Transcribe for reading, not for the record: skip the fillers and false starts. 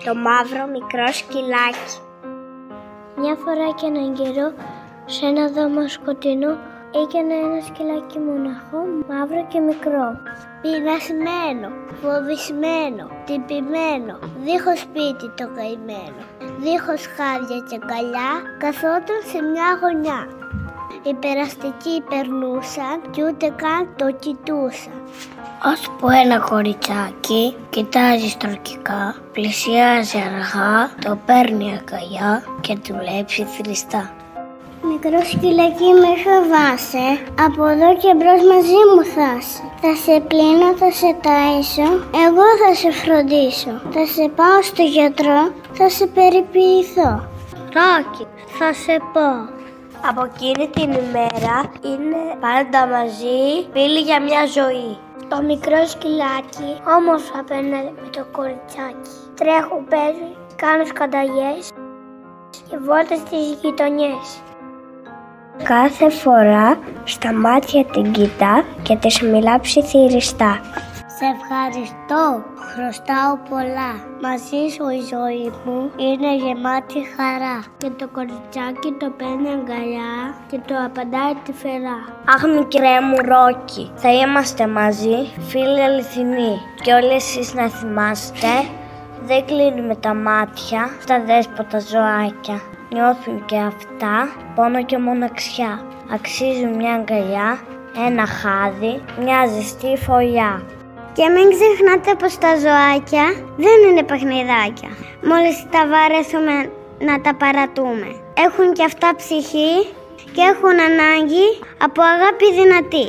το μαύρο μικρό σκυλάκι. Μια φορά και έναν καιρό, σε ένα δώμα σκοτεινό, έγινε ένα σκυλάκι μοναχό, μαύρο και μικρό. Πεινασμένο, φοβισμένο, τυπημένο, δίχως σπίτι το καημένο. Δίχως χάδια και αγκαλιά, καθόταν σε μια γωνιά. Οι περαστικοί περνούσαν κι ούτε καν το κοιτούσαν. Ώσπου ένα κοριτσάκι κοιτάζει στρογγυλά, πλησιάζει αργά, το παίρνει αγκαλιά και του λέει ψιθυριστά: μικρό σκυλάκι, μη φοβάσαι, από εδώ και μπρος μαζί μου θα είσαι. Θα σε πλύνω, θα σε ταΐσω, εγώ θα σε φροντίσω. Θα σε πάω στο γιατρό, θα σε περιποιηθώ. Ράκι, θα σε πω. Από εκείνη την ημέρα είναι πάντα μαζί, φίλοι για μια ζωή. Το μικρό σκυλάκι όμορφα περνάει με το κοριτσάκι. Τρέχουν, παίζουν, κάνουν σκανταγιές και βόλτες στις γειτονιές. Κάθε φορά στα μάτια την κοιτά και της μιλά ψιθυριστά. Σε ευχαριστώ, χρωστάω πολλά. Μαζί σου η ζωή μου είναι γεμάτη χαρά. Και το κοριτσάκι το παίρνει αγκαλιά και το απαντάει τυφερά. Αχ, μικρέ μου Ρόκι, θα είμαστε μαζί, φίλοι αληθινοί. Και όλοι εσείς να θυμάστε, δεν κλείνουμε τα μάτια στα δέσποτα ζωάκια. Νιώθουν και αυτά πόνο και μοναξιά. Αξίζουν μια αγκαλιά, ένα χάδι, μια ζεστή φωλιά. Και μην ξεχνάτε πως τα ζωάκια δεν είναι παιχνιδάκια. Μόλις τα βαρέσουμε να τα παρατούμε. Έχουν και αυτά ψυχή και έχουν ανάγκη από αγάπη δυνατή.